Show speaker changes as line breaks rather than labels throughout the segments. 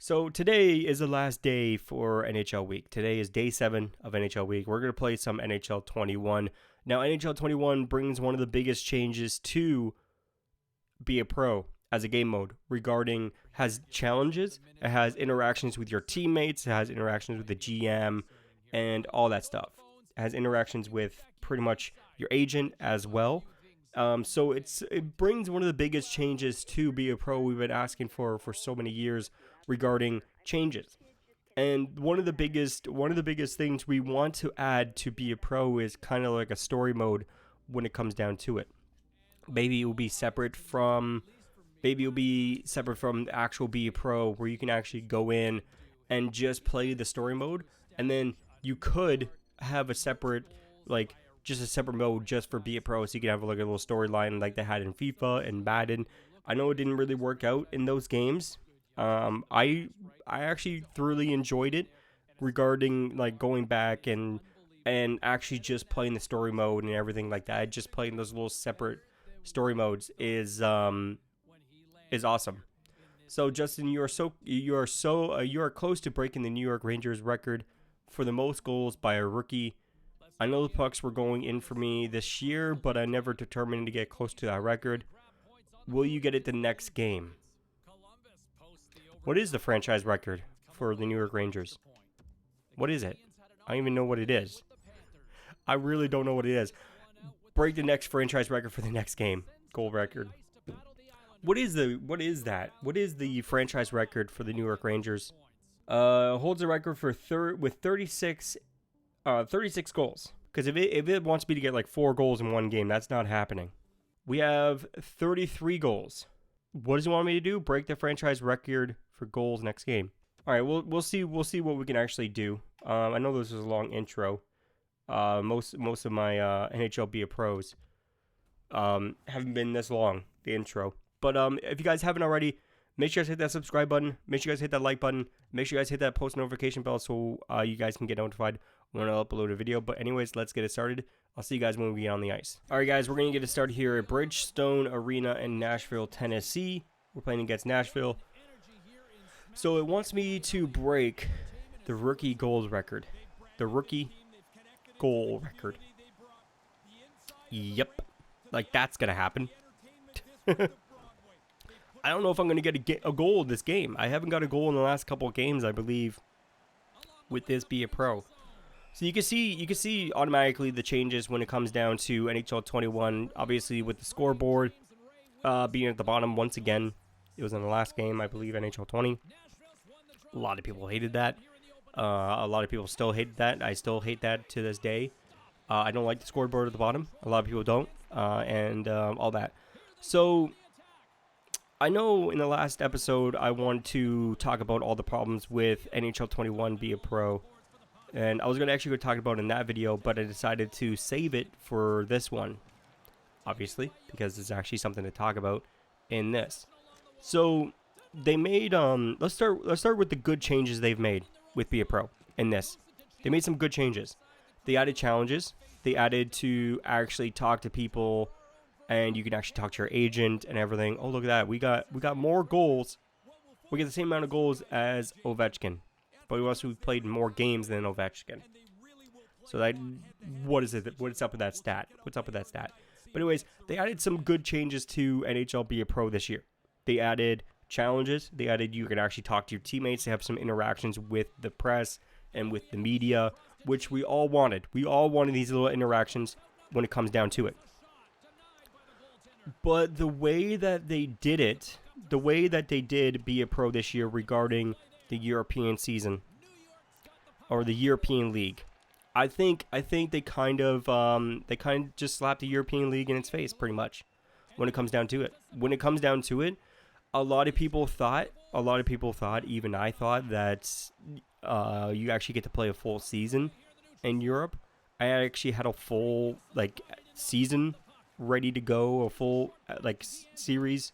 So today is the last day for NHL Week. Today is day 7 of NHL Week. We're going to play some NHL 21. Now, NHL 21 brings one of the biggest changes to Be a Pro as a game mode regarding, has challenges, it has interactions with your teammates, it has interactions with the GM, and all that stuff. It has interactions with pretty much your agent as well. So it brings one of the biggest changes to Be a Pro we've been asking for so many years regarding changes. And one of the biggest things we want to add to Be a Pro is kind of like a story mode when it comes down to it. Maybe it will be separate from the actual Be a Pro, where you can actually go in and just play the story mode, and then you could have a separate mode just for Be a Pro, so you can have like a little storyline like they had in FIFA and Madden. I know it didn't really work out in those games. I actually thoroughly enjoyed it regarding like going back and actually just playing the story mode and everything like that. Just playing those little separate story modes is awesome. So Justin, you are close to breaking the New York Rangers record for the most goals by a rookie. I know the pucks were going in for me this year, but I never determined to get close to that record. Will you get it the next game? What is the franchise record for the New York Rangers? What is it? I don't even know what it is. I really don't know what it is. Break the next franchise record for the next game. Goal record. What is that? What is the franchise record for the New York Rangers? Holds a record for with 36 goals. Because if it wants me to get like 4 goals in one game, that's not happening. We have 33 goals. What does it want me to do? Break the franchise record for goals next game. All right, we'll see what we can actually do. I know this was a long intro. Most of my NHL Be a Pros haven't been this long, the intro. But if you guys haven't already, make sure you guys hit that subscribe button. Make sure you guys hit that like button. Make sure you guys hit that post notification bell so you guys can get notified when I upload a video. But anyways, let's get it started. I'll see you guys when we get on the ice. All right, guys, we're going to get it started here at Bridgestone Arena in Nashville, Tennessee. We're playing against Nashville. So it wants me to break the rookie goals record. The rookie goal record. Yep. Like, that's going to happen. I don't know if I'm going to get a goal in this game. I haven't got a goal in the last couple of games, I believe, with this Be a Pro. So you can see automatically the changes when it comes down to NHL 21. Obviously, with the scoreboard being at the bottom once again. It was in the last game, I believe, NHL 20. A lot of people hated that. A lot of people still hate that. I still hate that to this day. I don't like the scoreboard at the bottom. A lot of people don't, and all that. So I know in the last episode I wanted to talk about all the problems with NHL 21 Be a Pro. And I was going to actually go talk about it in that video, but I decided to save it for this one, obviously, because it's actually something to talk about in this. So they made let's start with the good changes they've made with Be a Pro in this. They made some good changes. They added challenges. They added to actually talk to people, and you can actually talk to your agent and everything. Oh, look at that. We got more goals. We get the same amount of goals as Ovechkin. But we also played more games than Ovechkin. So that, what is it? What's up with that stat? But anyways, they added some good changes to NHL Be a Pro this year. They added challenges. They added you can actually talk to your teammates. They have some interactions with the press and with the media, which we all wanted. We all wanted these little interactions when it comes down to it. But the way that they did it, the way that they did Be a Pro this year regarding the European season or the European League, I think they kind of just slapped the European League in its face pretty much when it comes down to it. When it comes down to it, a lot of people thought, even I thought, that you actually get to play a full season in Europe. I actually had a full season ready to go, a full series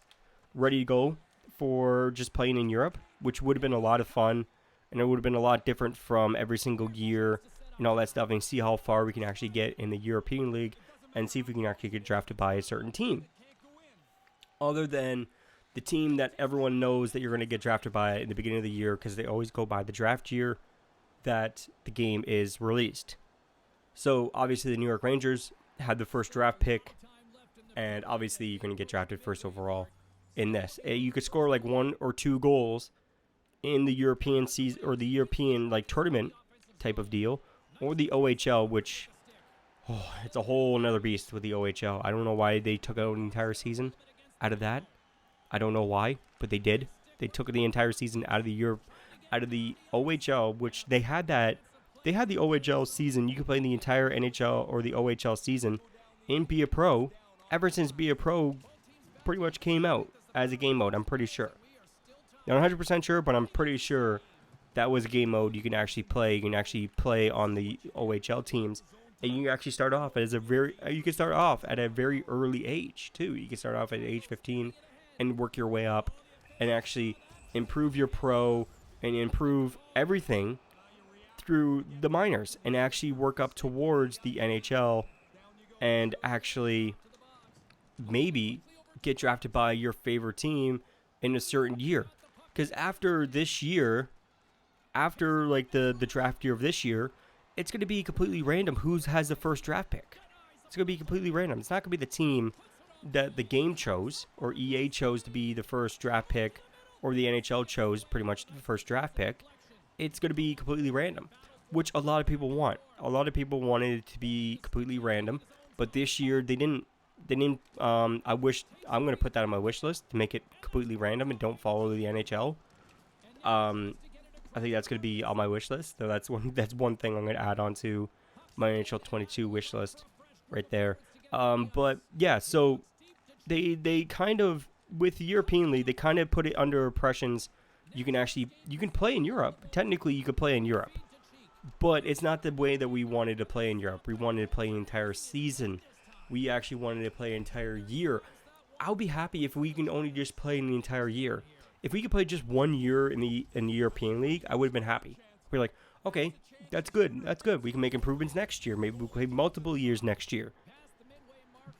ready to go for just playing in Europe, which would have been a lot of fun, and it would have been a lot different from every single year and all that stuff, and see how far we can actually get in the European League and see if we can actually get drafted by a certain team. Other than the team that everyone knows that you're going to get drafted by in the beginning of the year, because they always go by the draft year that the game is released. So obviously the New York Rangers had the first draft pick, and obviously you're going to get drafted first overall in this. You could score like 1 or 2 goals in the European season or the European like tournament type of deal, or the OHL, which it's a whole another beast with the OHL. I don't know why they took out an entire season out of that. I don't know why, but they did. They took the entire season out of the OHL, which they had that. They had the OHL season. You could play the entire NHL or the OHL season in Be a Pro ever since Be a Pro pretty much came out as a game mode. I'm pretty sure. Not 100% sure, but I'm pretty sure that was a game mode you can actually play. You can actually play on the OHL teams, and you actually start off as you can start off at a very early age too. You can start off at age 15 and work your way up and actually improve your pro and improve everything through the minors and actually work up towards the NHL and actually maybe get drafted by your favorite team in a certain year. Because after this year, after like the draft year of this year, it's going to be completely random who has the first draft pick. It's going to be completely random. It's not going to be the team that the game chose or EA chose to be the first draft pick, or the NHL chose pretty much the first draft pick. It's going to be completely random, which a lot of people want. A lot of people wanted it to be completely random, but this year they didn't. I'm going to put that on my wish list to make it completely random and don't follow the NHL. I think that's going to be on my wish list. So that's one thing I'm going to add on to my NHL 22 wish list right there. But yeah, so they kind of, with the European League, they kind of put it under impressions. You can play in Europe. Technically, you could play in Europe, but it's not the way that we wanted to play in Europe. We wanted to play an entire season. We actually wanted to play an entire year. I'll be happy if we can only just play in the entire year. If we could play just 1 year in the European League, I would have been happy. We're like, okay, that's good. That's good. We can make improvements next year. Maybe we'll play multiple years next year.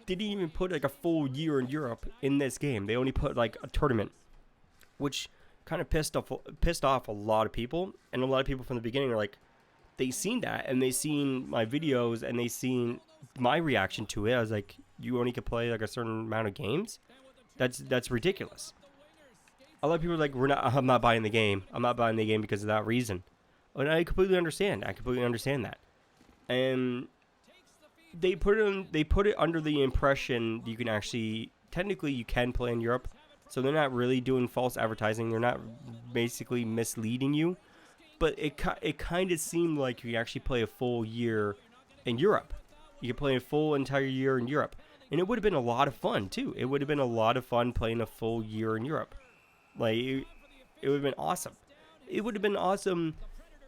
They didn't even put like a full year in Europe in this game. They only put like a tournament, which kind of pissed off a lot of people. And a lot of people from the beginning are like, they seen that and they seen my videos and they seen my reaction to it. I was like, you only could play like a certain amount of games? That's ridiculous. A lot of people are like, I'm not buying the game. I'm not buying the game because of that reason. And I completely understand. That. And they put it under the impression you can actually, technically you can play in Europe. So they're not really doing false advertising. They're not basically misleading you. But it kind of seemed like you actually play a full year in Europe. You could play a full entire year in Europe. And it would have been a lot of fun, too. It would have been a lot of fun playing a full year in Europe. Like, it would have been awesome. It would have been awesome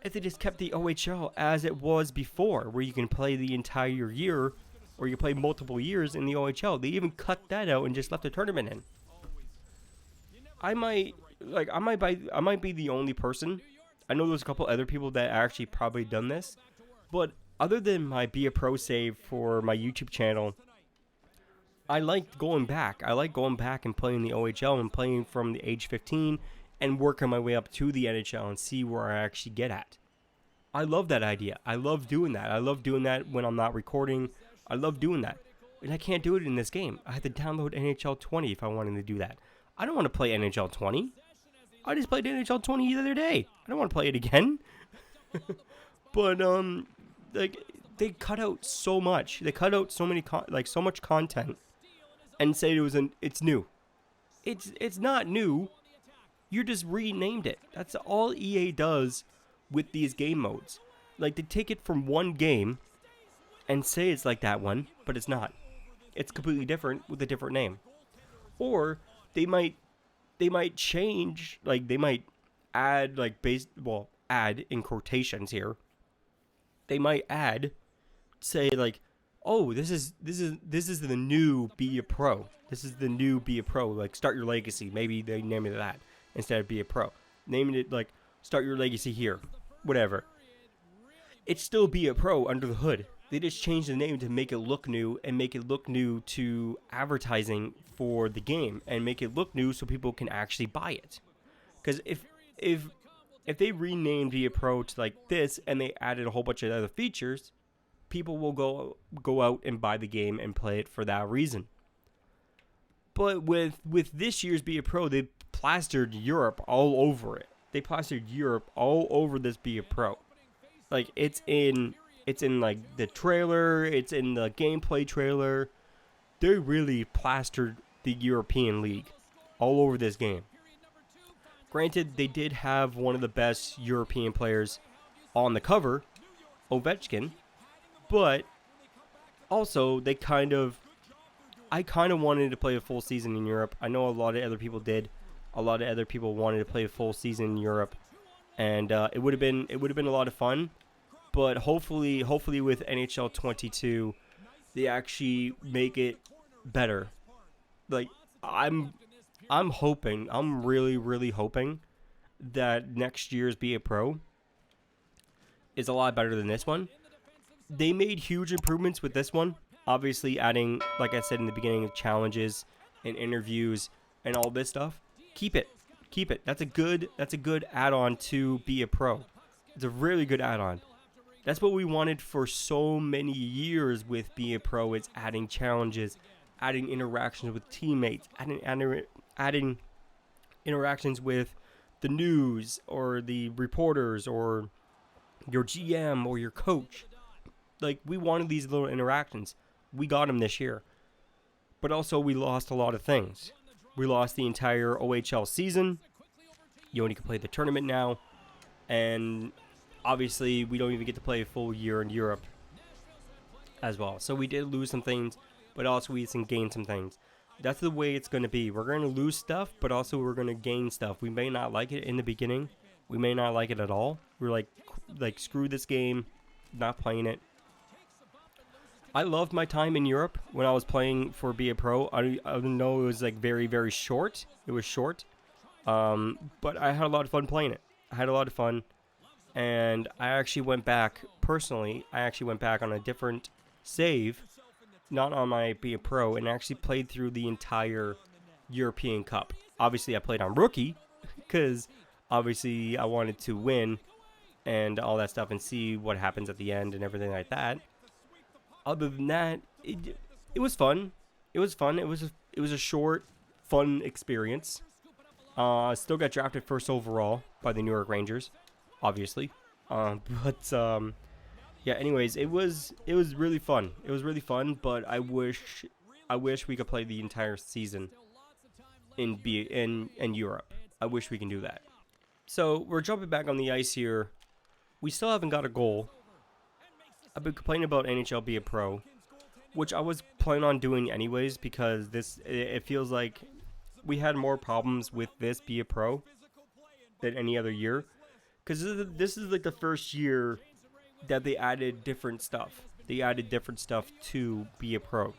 if they just kept the OHL as it was before, where you can play the entire year, or you play multiple years in the OHL. They even cut that out and just left the tournament in. I might be the only person. I know there's a couple other people that actually probably done this, but other than my Be a Pro save for my YouTube channel, I like going back. I like going back and playing the OHL and playing from the age 15 and working my way up to the NHL and see where I actually get at. I love that idea. I love doing that. I love doing that when I'm not recording. I love doing that. And I can't do it in this game. I had to download NHL 20 if I wanted to do that. I don't want to play NHL 20. I just played NHL 20 the other day. I don't want to play it again. But like they cut out so much. They cut out so many so much content and say it's new. It's not new. You just renamed it. That's all EA does with these game modes. Like they take it from one game and say it's like that one, but it's not. It's completely different with a different name. Or they might change, like they might add add in quotations here. They might add, say like, oh, this is the new Be a Pro. This is the new Be a Pro. Like Start Your Legacy. Maybe they name it that instead of Be a Pro. Naming it like Start Your Legacy here. Whatever. It's still Be a Pro under the hood. They just changed the name to make it look new and make it look new to advertising for the game and make it look new so people can actually buy it. Because if if they renamed the approach like this and they added a whole bunch of other features, people will go out and buy the game and play it for that reason. But with this year's Be a Pro, they plastered Europe all over it. They plastered Europe all over this Be a Pro. Like it's in like the trailer, it's in the gameplay trailer. They really plastered the European League all over this game. Granted, they did have one of the best European players on the cover, Ovechkin, but also I kind of wanted to play a full season in Europe. I know a lot of other people did. A lot of other people wanted to play a full season in Europe, and it would have been a lot of fun. But hopefully with NHL 22, they actually make it better. Like I'm hoping, I'm really hoping that next year's Be a Pro is a lot better than this one. They made huge improvements with this one. Obviously adding, like I said in the beginning, challenges and interviews and all this stuff. Keep it. That's a good add-on to Be a Pro. It's a really good add-on. That's what we wanted for so many years with Be a Pro. It's adding challenges, adding interactions with teammates, adding interactions with the news or the reporters or your GM or your coach. Like, we wanted these little interactions. We got them this year. But also, we lost a lot of things. We lost the entire OHL season. You only can play the tournament now. And obviously, we don't even get to play a full year in Europe as well. So we did lose some things, but also we gained some things. That's the way it's going to be. We're going to lose stuff, but also we're going to gain stuff. We may not like it in the beginning. We may not like it at all. We're like screw this game, not playing it. I loved my time in Europe when I was playing for Be a Pro. I know it was like very short. It was short, but I had a lot of fun playing it. I had a lot of fun, and I actually went back personally. I actually went back on a different save, not on my Be a Pro, and actually played through the entire European Cup. Obviously, I played on rookie because obviously I wanted to win and all that stuff and see what happens at the end and everything like that. Other than that, it was fun. It was fun. It was a short, fun experience. Still got drafted first overall by the New York Rangers, obviously. Yeah. Anyways, it was really fun. It was really fun, but I wish we could play the entire season in Europe. I wish we can do that. So we're jumping back on the ice here. We still haven't got a goal. I've been complaining about NHL Be a Pro, which I was planning on doing anyways because it feels like we had more problems with this Be a Pro than any other year. Because this is like the first year that they added different stuff. They added different stuff to Be a Pro.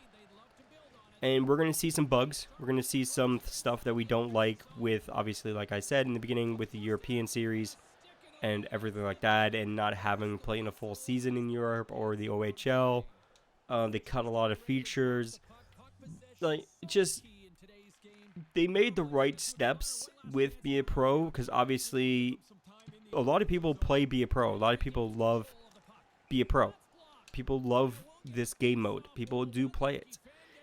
And we're going to see some bugs. We're going to see some stuff that we don't like with, obviously, like I said in the beginning, with the European series and everything like that, and not having played in a full season in Europe or the OHL. They cut a lot of features. Like, they made the right steps with Be a Pro, because obviously a lot of people play Be a Pro. A lot of people love Be a Pro. People love this game mode. People do play it.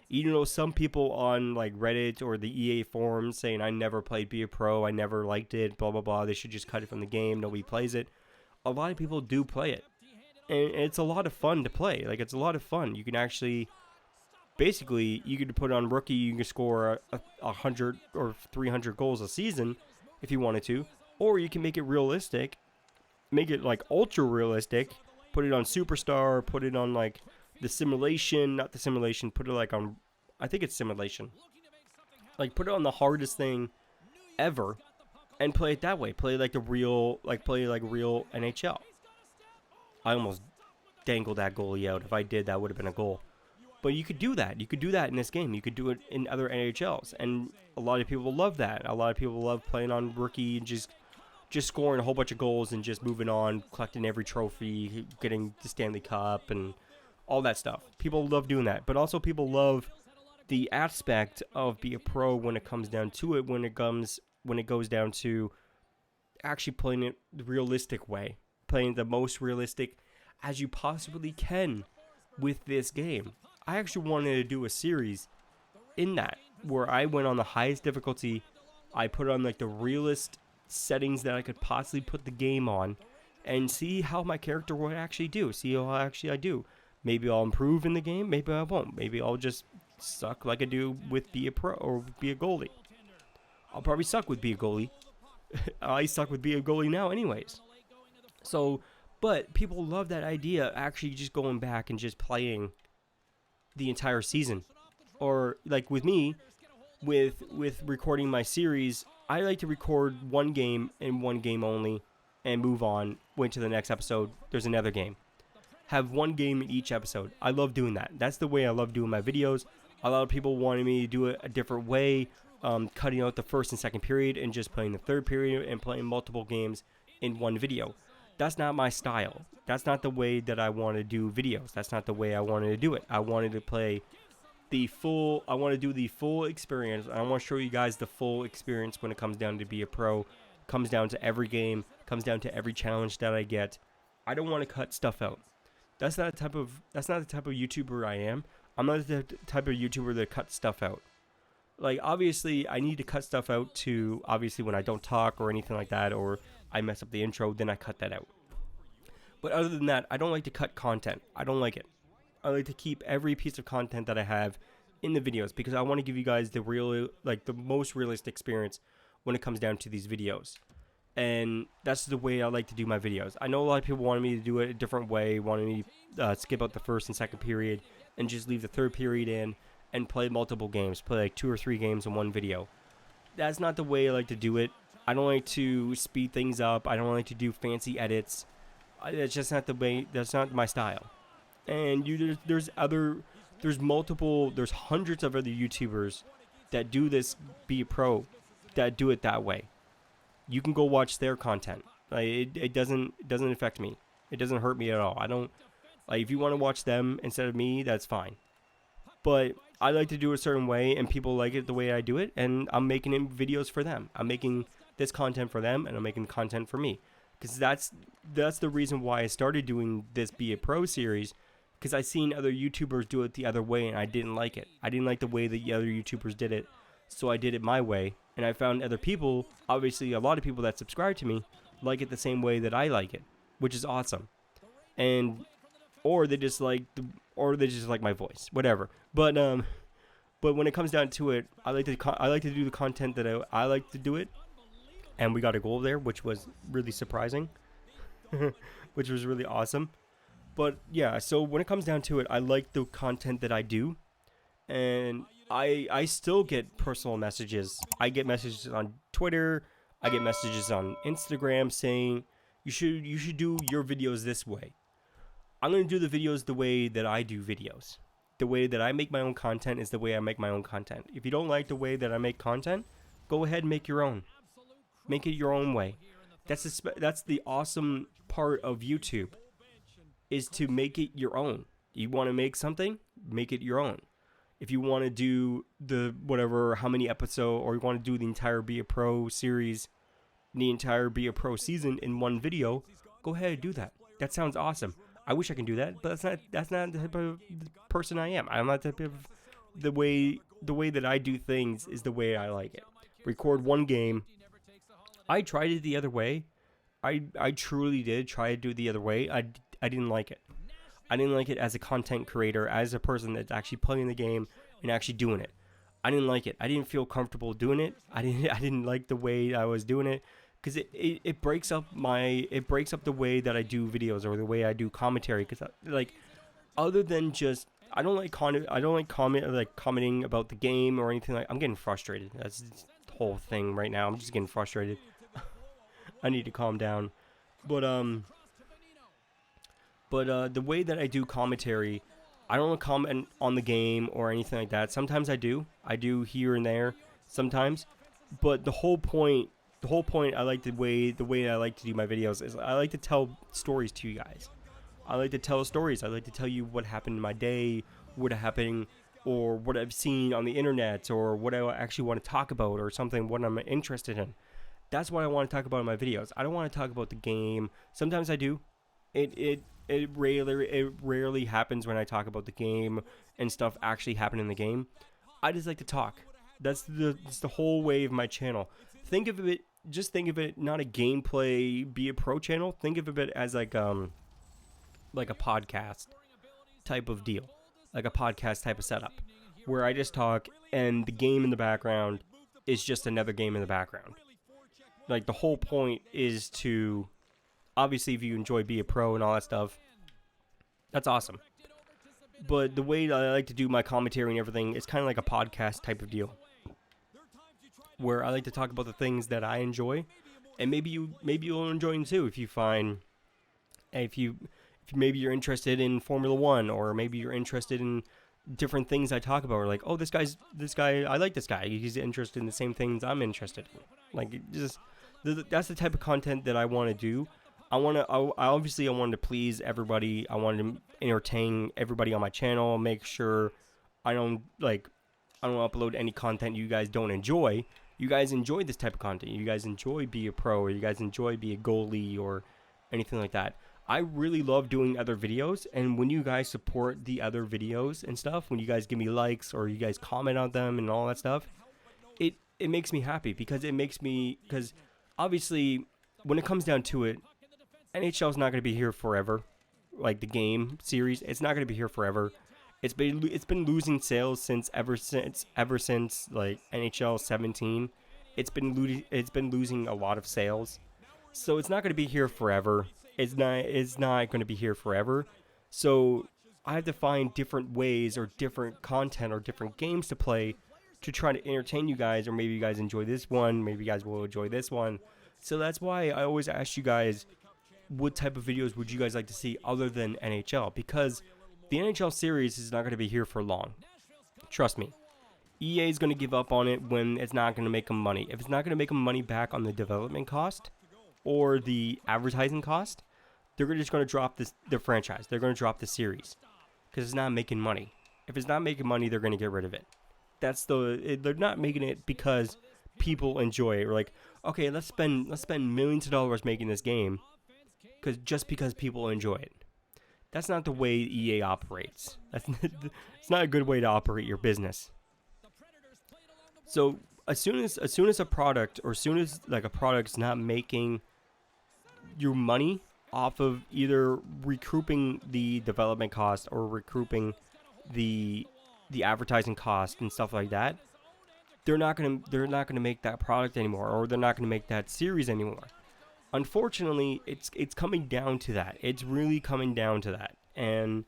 Even though some people on like Reddit or the EA forums saying I never played Be a Pro, I never liked it, blah blah blah, they should just cut it from the game, nobody plays it. A lot of people do play it. And it's a lot of fun to play. Like, it's a lot of fun. You can actually, basically, you could put on rookie, you can score 100 or 300 goals a season if you wanted to. Or you can make it realistic, make it like ultra realistic, put it on Superstar, put it on like the simulation, not the simulation, put it like on, I think it's simulation. Like, put it on the hardest thing ever and play it that way. Play like real NHL. I almost dangled that goalie out. If I did, that would have been a goal. But you could do that. You could do that in this game. You could do it in other NHLs. And a lot of people love that. A lot of people love playing on rookie and just scoring a whole bunch of goals and just moving on, collecting every trophy, getting the Stanley Cup and all that stuff. People love doing that, but also people love the aspect of be a pro when it comes down to it. When it goes down to actually playing it the realistic way, playing the most realistic as you possibly can with this game. I actually wanted to do a series in that where I went on the highest difficulty. I put on like the realist settings that I could possibly put the game on, and see how my character would actually do. See how actually I do. Maybe I'll improve in the game. Maybe I won't. Maybe I'll just suck like I do with be a pro or be a goalie. I'll probably suck with be a goalie. I suck with be a goalie now anyways. So, but people love that idea, actually just going back and just playing the entire season. Or like with me, with recording my series, I like to record one game and one game only and move on, wait to the next episode, there's another game. Have one game in each episode. I love doing that. That's the way I love doing my videos. A lot of people wanted me to do it a different way, cutting out the first and second period and just playing the third period and playing multiple games in one video. That's not my style. That's not the way that I want to do videos. That's not the way I wanted to do it. I wanted to play I want to do the full experience. I want to show you guys the full experience when it comes down to be a pro. Comes down to every game, comes down to every challenge that I get. I don't want to cut stuff out. That's not the type of YouTuber I am. I'm not the type of YouTuber that cuts stuff out. Like, obviously, I need to cut stuff out to, obviously, when I don't talk or anything like that, or I mess up the intro, then I cut that out. But other than that, I don't like to cut content. I don't like it. I like to keep every piece of content that I have in the videos, because I want to give you guys the most realistic experience when it comes down to these videos. And that's the way I like to do my videos. I know a lot of people wanted me to do it a different way, wanted me to skip out the first and second period and just leave the third period in and play multiple games, play like 2 or 3 games in one video. That's not the way I like to do it. I don't like to speed things up. I don't like to do fancy edits. That's just not the way. That's not my style. And there's hundreds of other YouTubers that do this, be a pro, that do it that way. You can go watch their content. Like, it doesn't affect me. It doesn't hurt me at all. I don't, like, if you want to watch them instead of me, that's fine. But I like to do it a certain way, and people like it the way I do it, and I'm making videos for them. I'm making this content for them, and I'm making content for me. Because that's the reason why I started doing this Be a Pro series, because I seen other YouTubers do it the other way, and I didn't like it. I didn't like the way that the other YouTubers did it, so I did it my way. And I found other people, obviously a lot of people that subscribe to me, like it the same way that I like it, which is awesome. And or they just like my voice, whatever. But when it comes down to it, I like to do the content that I like to do it. And we got a goal there, which was really surprising, which was really awesome. But yeah, so when it comes down to it, I like the content that I do, and I still get personal messages. I get messages on Twitter. I get messages on Instagram saying you should do your videos this way. I'm going to do the videos the way that I do videos. The way that I make my own content is the way I make my own content. If you don't like the way that I make content, go ahead and make your own. Make it your own way. That's the awesome part of YouTube, is to make it your own. You want to make something, make it your own. If you want to do how many episodes, or you want to do the entire Be a Pro series, the entire Be a Pro season in one video, go ahead and do that. That sounds awesome. I wish I can do that, but that's not the type of person I am. I'm not the type of the way that I do things is the way I like it. Record one game. I tried it the other way. I truly did try to do it the other way. I didn't like it. I didn't like it as a content creator, as a person that's actually playing the game and actually doing it. I didn't like it. I didn't feel comfortable doing it. I didn't like the way I was doing it, because it breaks up the way that I do videos or the way I do commentary. Because other than just I don't like commenting about the game or anything like. I'm getting frustrated. That's the whole thing right now. I'm just getting frustrated. I need to calm down. But the way that I do commentary, I don't comment on the game or anything like that. Sometimes I do here and there sometimes. But the whole point I like the way I like to do my videos is I like to tell stories to you guys. I like to tell stories. I like to tell you what happened in my day, what happened, or what I've seen on the internet, or what I actually want to talk about, or something what I'm interested in. That's what I want to talk about in my videos. I don't want to talk about the game. Sometimes I do. It rarely happens when I talk about the game and stuff actually happen in the game. I just like to talk. That's the whole way of my channel. Think of it, just think of it not a gameplay be a pro channel. Think of it as like a podcast type of deal, like a podcast type of setup, where I just talk and the game in the background is just another game in the background. Like the whole point is to, obviously, if you enjoy be a pro and all that stuff, that's awesome. But the way that I like to do my commentary and everything is kind of like a podcast type of deal, where I like to talk about the things that I enjoy, and maybe you'll enjoy them too if you find, if you maybe you're interested in Formula One, or maybe you're interested in different things I talk about, or like, oh, this guy, I like this guy, he's interested in the same things I'm interested in. Like, just that's the type of content that I want to do. I obviously want to please everybody. I want to entertain everybody on my channel. Make sure I don't upload any content you guys don't enjoy. You guys enjoy this type of content. You guys enjoy be a pro, or you guys enjoy be a goalie, or anything like that. I really love doing other videos, and when you guys support the other videos and stuff, when you guys give me likes or you guys comment on them and all that stuff, it makes me happy, because obviously when it comes down to it, NHL is not going to be here forever. Like the game series, it's not going to be here forever. It's been losing sales ever since like NHL 17. It's been losing a lot of sales. So it's not going to be here forever. It's not going to be here forever. So I have to find different ways or different content or different games to play to try to entertain you guys, or maybe you guys enjoy this one, maybe you guys will enjoy this one. So that's why I always ask you guys, what type of videos would you guys like to see other than NHL? Because the NHL series is not going to be here for long. Trust me. EA is going to give up on it when it's not going to make them money. If it's not going to make them money back on the development cost or the advertising cost, they're just going to drop the franchise. They're going to drop the series because it's not making money. If it's not making money, they're going to get rid of it. They're not making it because people enjoy it. We're like, okay, let's spend millions of dollars making this game because people enjoy it. That's not the way EA operates. It's not a good way to operate your business. So as soon as a product, or as soon as like a product's not making your money off of either recouping the development cost or recouping the advertising cost and stuff like that, they're not gonna make that product anymore, or they're not gonna make that series anymore. Unfortunately, it's coming down to that. It's really coming down to that. And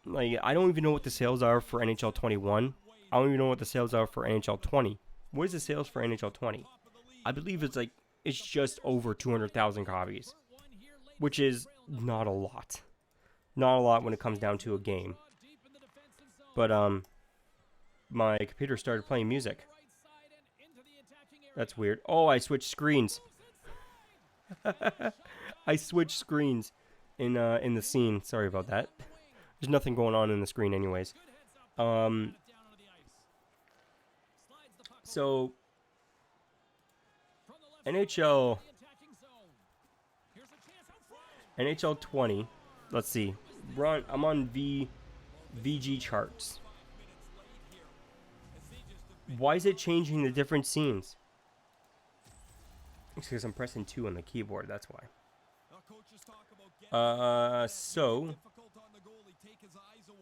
like, I don't even know what the sales are for NHL 21. I don't even know what the sales are for NHL 20. What is the sales for NHL 20? I believe it's just over 200,000 copies, which is not a lot. Not a lot when it comes down to a game. But my computer started playing music. That's weird. Oh, I switched screens. I switched screens in the scene. Sorry about that. There's nothing going on in the screen anyways. So NHL 20. Let's see. I'm on VG charts. Why is it changing the different scenes? It's because I'm pressing 2 on the keyboard, that's why. So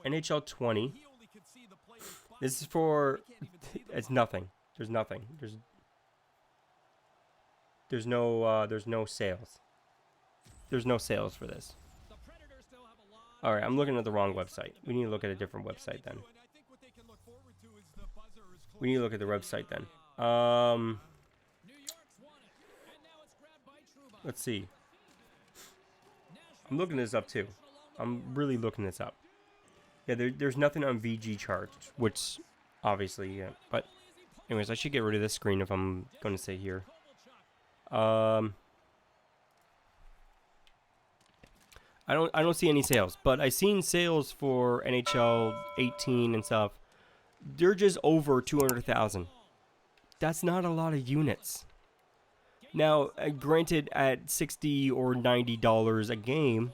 NHL 20. This is for, it's nothing. There's nothing. There's no sales. There's no sales for this. Alright, I'm looking at the wrong website. We need to look at a different website then. We need to look at the website then. Let's see. I'm looking this up too. I'm really looking this up. Yeah, there's nothing on VG charts, which obviously, yeah. But anyways, I should get rid of this screen if I'm going to say here. I don't see any sales, but I seen sales for NHL 18 and stuff. They're just over 200,000. That's not a lot of units. Now, granted, at $60 or $90 a game,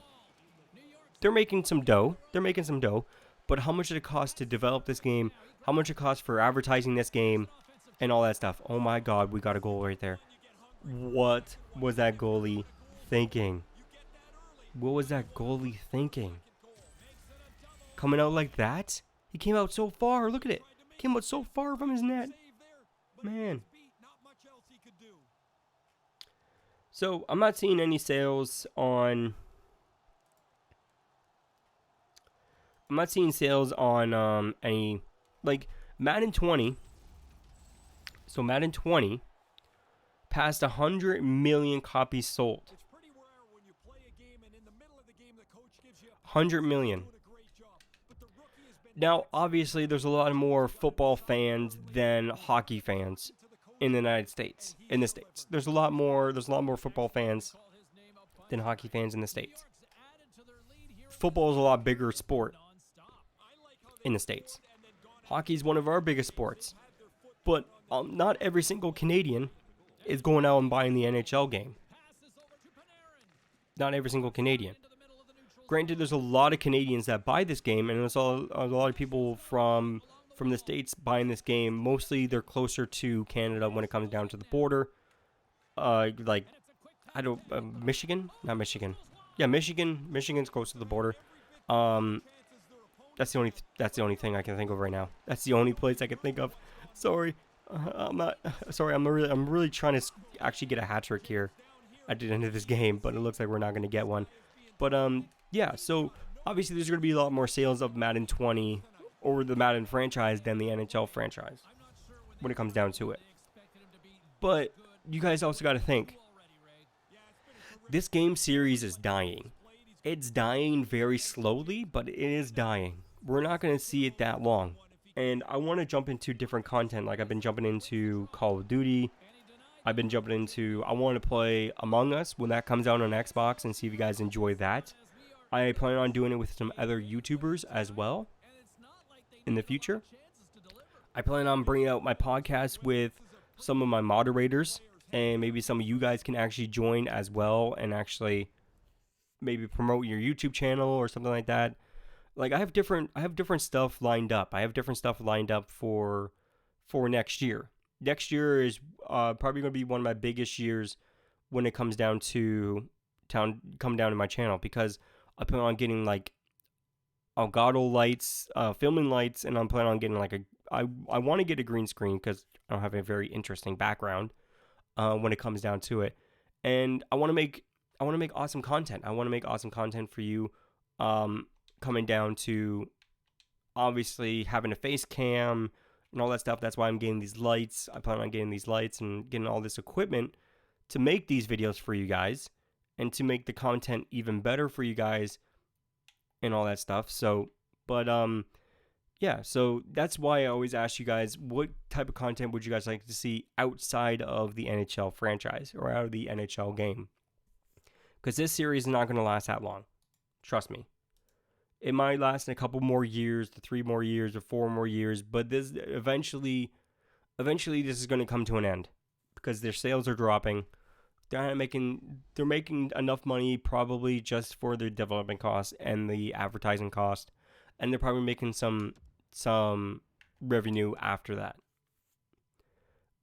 they're making some dough. But how much did it cost to develop this game? How much it cost for advertising this game, and all that stuff? Oh my God, we got a goal right there. What was that goalie thinking? What was that goalie thinking? Coming out like that? He came out so far. Look at it. Came out so far from his net. Man. So, I'm not seeing any sales on... I'm not seeing sales on any... Like, Madden 20. So, Madden 20 passed 100 million copies sold. 100 million. Now, obviously, there's a lot more football fans than hockey fans in the United States. In the States, there's a lot more football fans than hockey fans in the States. Football is a lot bigger sport in the States. Hockey is one of our biggest sports, but not every single Canadian is going out and buying the NHL game. Not every single Canadian. Granted, there's a lot of Canadians that buy this game, and there's a lot of people from the States buying this game. Mostly, they're closer to Canada when it comes down to the border. Michigan? Not Michigan. Yeah, Michigan. Michigan's close to the border. That's the only thing I can think of right now. That's the only place I can think of. Sorry, I'm not. Sorry, I'm really trying to actually get a hat trick here at the end of this game, but it looks like we're not going to get one. But yeah. So obviously, there's going to be a lot more sales of Madden 20 or the Madden franchise than the NHL franchise when it comes down to it. But you guys also got to think, this game series is dying. It's dying very slowly, but it is dying. We're not going to see it that long. And I want to jump into different content. Like, I've been jumping into Call of Duty. I want to play Among Us when that comes out on Xbox and see if you guys enjoy that. I plan on doing it with some other YouTubers as well in the future. I plan on bringing out my podcast with some of my moderators, and maybe some of you guys can actually join as well and actually maybe promote your YouTube channel or something like that. Like, I have different stuff lined up. For next year. Next year is probably going to be one of my biggest years when it comes down to my channel, because I plan on getting like Elgato lights, filming lights, and I'm planning on getting like I want to get a green screen because I don't have a very interesting background when it comes down to it, and I want to make awesome content. I want to make awesome content for you, coming down to obviously having a face cam and all that stuff. That's why I'm getting these lights. I plan on getting these lights and getting all this equipment to make these videos for you guys and to make the content even better for you guys and all that stuff. So, but yeah, so that's why I always ask you guys, what type of content would you guys like to see outside of the NHL franchise or out of the NHL game? Because this series is not going to last that long. Trust me. It might last in a couple more years, to 3 more years, or 4 more years, but this eventually this is going to come to an end because their sales are dropping. They're making enough money probably just for their development costs and the advertising cost, and they're probably making some revenue after that.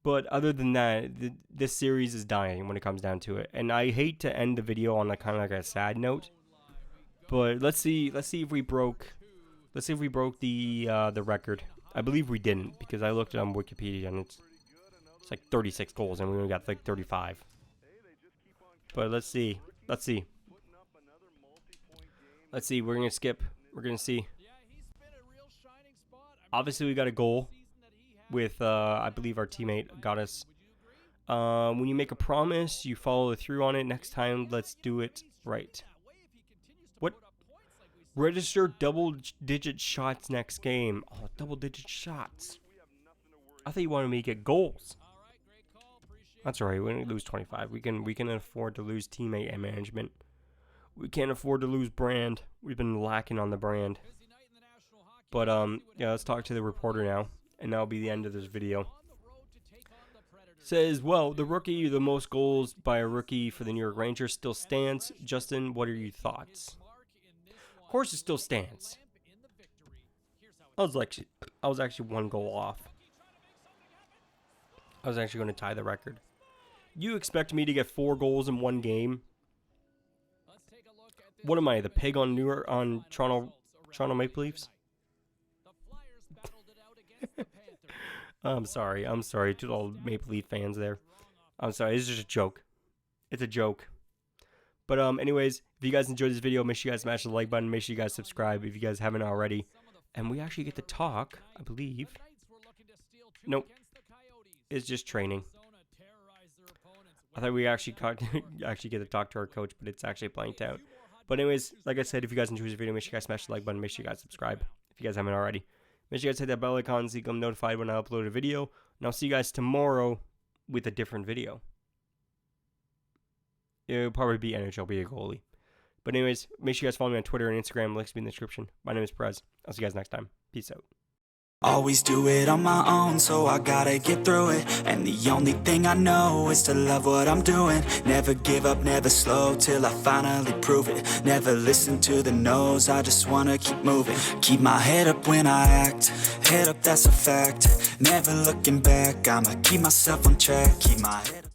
But other than that, this series is dying when it comes down to it. And I hate to end the video on kind of like a sad note. But let's see if we broke the record. I believe we didn't, because I looked it on Wikipedia and it's like 36 goals and we only got like 35. But let's see. We're gonna skip. We're gonna see. Obviously, we got a goal with I believe our teammate got us. When you make a promise, you follow through on it. Next time, let's do it right. What? Register double-digit shots next game. Oh, double-digit shots. I thought you wanted me to get goals. That's alright. We're gonna lose 25. We can afford to lose teammate and management. We can't afford to lose brand. We've been lacking on the brand. But yeah, let's talk to the reporter now, and that'll be the end of this video. Says, well, the rookie, the most goals by a rookie for the New York Rangers still stands. Justin, what are your thoughts? Of course, it still stands. I was actually 1 goal off. I was actually going to tie the record. You expect me to get 4 goals in 1 game? What am I, the pig on Toronto Maple Leafs? I'm sorry to all Maple Leaf fans there. I'm sorry, it's just a joke. It's a joke. But anyways, if you guys enjoyed this video, make sure you guys smash the like button. Make sure you guys subscribe if you guys haven't already. And we actually get to talk, I believe. Nope. It's just training. I thought we actually get to talk to our coach, but it's actually blanked out. But anyways, like I said, if you guys enjoyed this video, make sure you guys smash the like button. Make sure you guys subscribe if you guys haven't already. Make sure you guys hit that bell icon so you become notified when I upload a video. And I'll see you guys tomorrow with a different video. It'll probably be NHL Be a Goalie. But anyways, make sure you guys follow me on Twitter and Instagram. Links will be in the description. My name is Prez. I'll see you guys next time. Peace out.
Always do it on my own, so I gotta get through it. And the only thing I know is to love what I'm doing. Never give up, never slow, till I finally prove it. Never listen to the no's, I just wanna keep moving. Keep my head up when I act, head up, that's a fact. Never looking back, I'ma keep myself on track. Keep my head up.